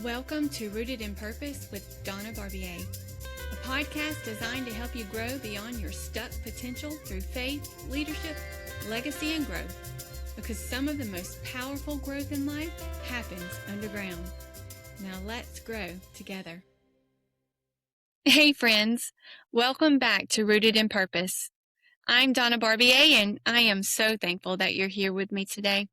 Welcome to Rooted in Purpose with Donna Barbier, a podcast designed to help you grow beyond your stuck potential through faith, leadership, legacy, and growth. Because some of the most powerful growth in life happens underground. Now let's grow together. Hey friends, welcome back to Rooted in Purpose. I'm Donna Barbier, and I am so thankful that you're here with me today.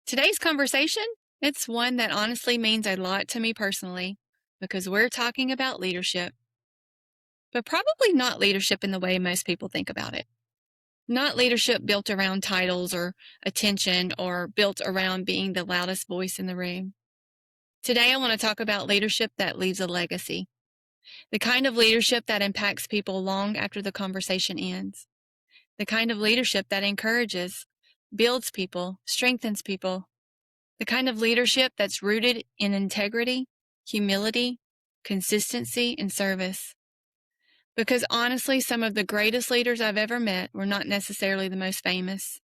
Today's conversation, it's one that honestly means a lot to me personally, because we're talking about leadership. But probably not leadership in the way most people think about it. Not leadership built around titles or attention or built around being the loudest voice in the room. Today I want to talk about leadership that leaves a legacy. The kind of leadership that impacts people long after the conversation ends. The kind of leadership that encourages, builds people, strengthens people. The kind of leadership that's rooted in integrity, humility, consistency, and service. Because honestly, some of the greatest leaders I've ever met were not necessarily the most famous.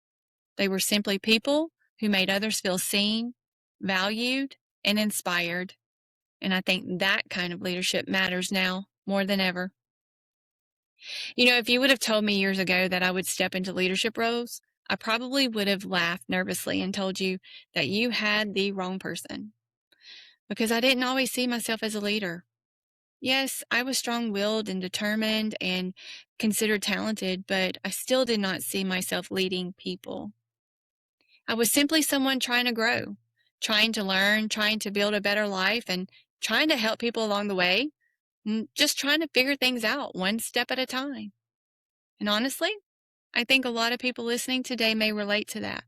They were simply people who made others feel seen, valued, and inspired. And I think that kind of leadership matters now more than ever. You know, if you would have told me years ago that I would step into leadership roles, I probably would have laughed nervously and told you that you had the wrong person. Because I didn't always see myself as a leader. Yes, I was strong-willed and determined and considered talented, but I still did not see myself leading people. I was simply someone trying to grow, trying to learn, trying to build a better life, and trying to help people along the way, just trying to figure things out one step at a time. And honestly, I think a lot of people listening today may relate to that.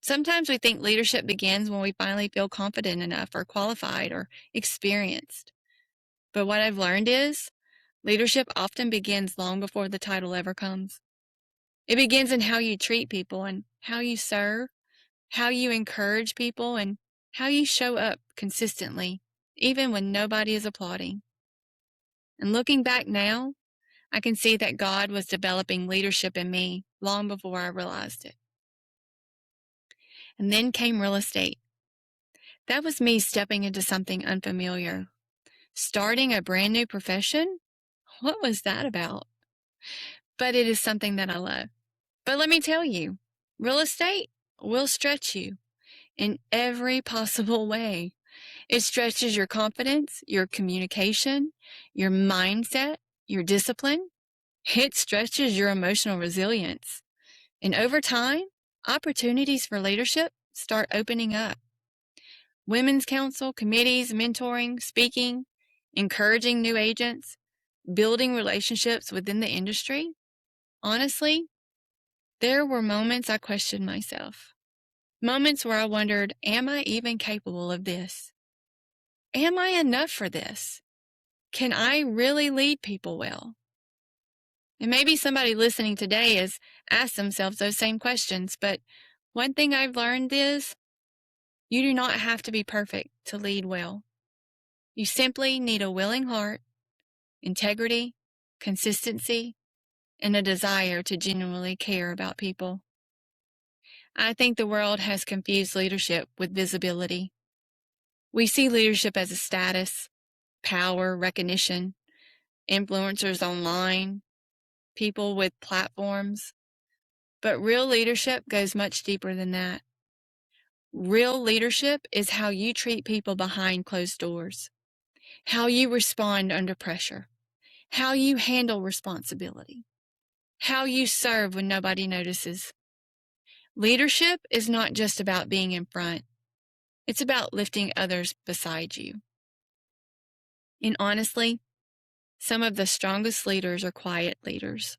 Sometimes we think leadership begins when we finally feel confident enough or qualified or experienced. But what I've learned is leadership often begins long before the title ever comes. It begins in how you treat people and how you serve, how you encourage people, and how you show up consistently, even when nobody is applauding. And looking back now, I can see that God was developing leadership in me long before I realized it. And then came real estate. That was me stepping into something unfamiliar. Starting a brand new profession? What was that about? But it is something that I love. But let me tell you, real estate will stretch you in every possible way. It stretches your confidence, your communication, your mindset, your discipline. It stretches your emotional resilience. And over time, opportunities for leadership start opening up. Women's council, committees, mentoring, speaking, encouraging new agents, building relationships within the industry. Honestly, there were moments I questioned myself. Moments where I wondered, am I even capable of this? Am I enough for this? Can I really lead people well? And maybe somebody listening today has asked themselves those same questions, but one thing I've learned is you do not have to be perfect to lead well. You simply need a willing heart, integrity, consistency, and a desire to genuinely care about people. I think the world has confused leadership with visibility. We see leadership as a status, power, recognition, influencers online, people with platforms. But real leadership goes much deeper than that. Real leadership is how you treat people behind closed doors, how you respond under pressure, how you handle responsibility, how you serve when nobody notices. Leadership is not just about being in front. It's about lifting others beside you. And honestly, some of the strongest leaders are quiet leaders.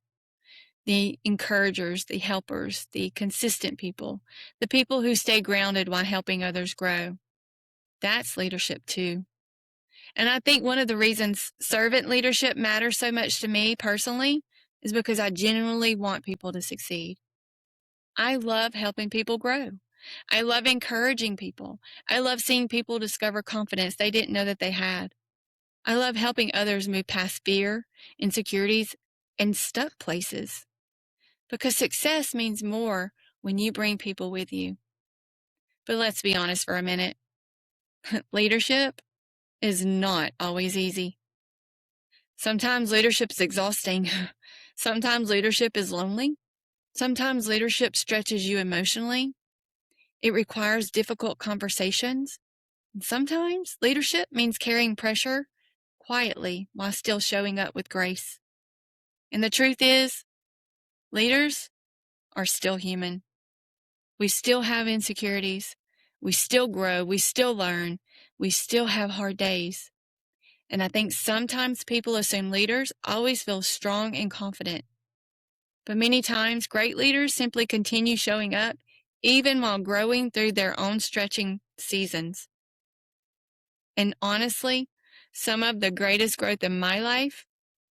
The encouragers, the helpers, the consistent people, the people who stay grounded while helping others grow. That's leadership too. And I think one of the reasons servant leadership matters so much to me personally is because I genuinely want people to succeed. I love helping people grow. I love encouraging people. I love seeing people discover confidence they didn't know that they had. I love helping others move past fear, insecurities, and stuck places. Because success means more when you bring people with you. But let's be honest for a minute. Leadership is not always easy. Sometimes leadership is exhausting. Sometimes leadership is lonely. Sometimes leadership stretches you emotionally. It requires difficult conversations. And sometimes leadership means carrying pressure quietly while still showing up with grace. And the truth is, leaders are still human. We still have insecurities. We still grow. We still learn. We still have hard days. And I think sometimes people assume leaders always feel strong and confident. But many times, great leaders simply continue showing up even while growing through their own stretching seasons. And honestly, some of the greatest growth in my life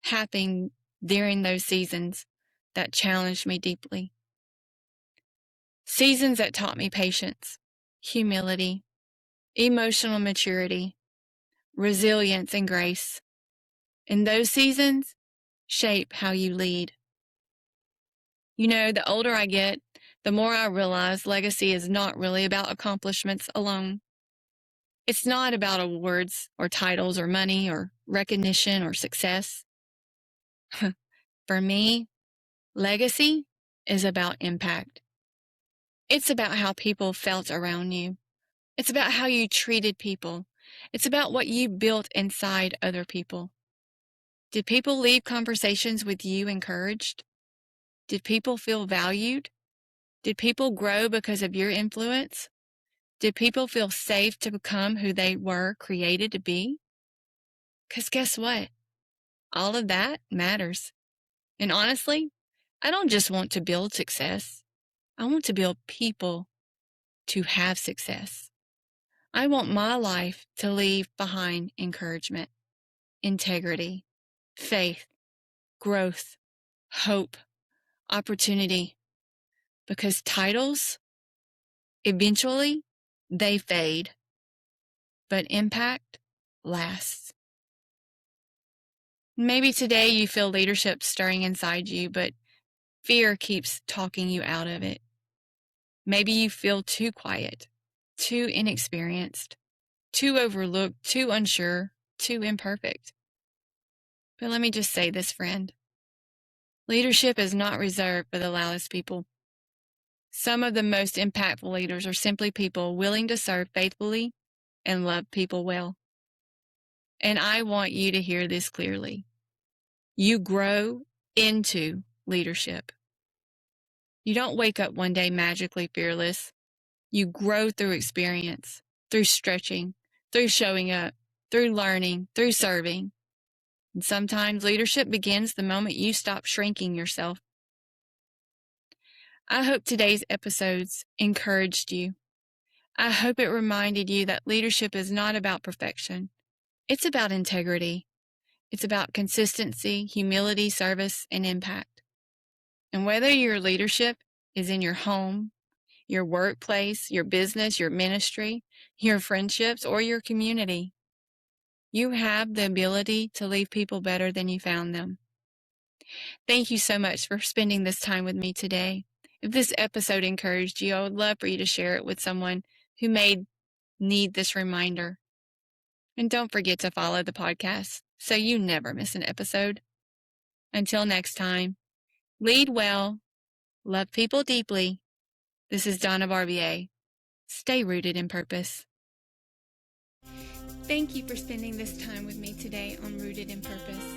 happened during those seasons that challenged me deeply. Seasons that taught me patience, humility, emotional maturity, resilience, and grace. And those seasons shape how you lead. You know, the older I get, the more I realize legacy is not really about accomplishments alone. It's not about awards or titles or money or recognition or success. For me, legacy is about impact. It's about how people felt around you. It's about how you treated people. It's about what you built inside other people. Did people leave conversations with you encouraged? Did people feel valued? Did people grow because of your influence? Did people feel safe to become who they were created to be? Because guess what? All of that matters. And honestly, I don't just want to build success. I want to build people to have success. I want my life to leave behind encouragement, integrity, faith, growth, hope, opportunity. Because titles, eventually, they fade, but impact lasts. Maybe today you feel leadership stirring inside you, but fear keeps talking you out of it. Maybe you feel too quiet, too inexperienced, too overlooked, too unsure, too imperfect. But let me just say this, friend. Leadership is not reserved for the loudest people. Some of the most impactful leaders are simply people willing to serve faithfully and love people well. And I want you to hear this clearly. You grow into leadership. You don't wake up one day magically fearless. You grow through experience, through stretching, through showing up, through learning, through serving. And sometimes leadership begins the moment you stop shrinking yourself. I hope today's episodes encouraged you. I hope it reminded you that leadership is not about perfection. It's about integrity. It's about consistency, humility, service, and impact. And whether your leadership is in your home, your workplace, your business, your ministry, your friendships, or your community, you have the ability to leave people better than you found them. Thank you so much for spending this time with me today. If this episode encouraged you, I would love for you to share it with someone who may need this reminder. And don't forget to follow the podcast so you never miss an episode. Until next time, lead well, love people deeply. This is Donna Barbier. Stay rooted in purpose. Thank you for spending this time with me today on Rooted in Purpose.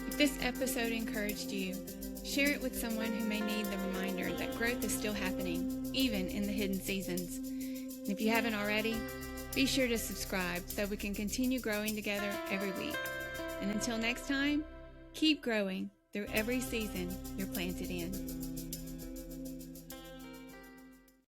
If this episode encouraged you, share it with someone who may need the reminder that growth is still happening, even in the hidden seasons. And if you haven't already, be sure to subscribe so we can continue growing together every week. And until next time, keep growing through every season you're planted in.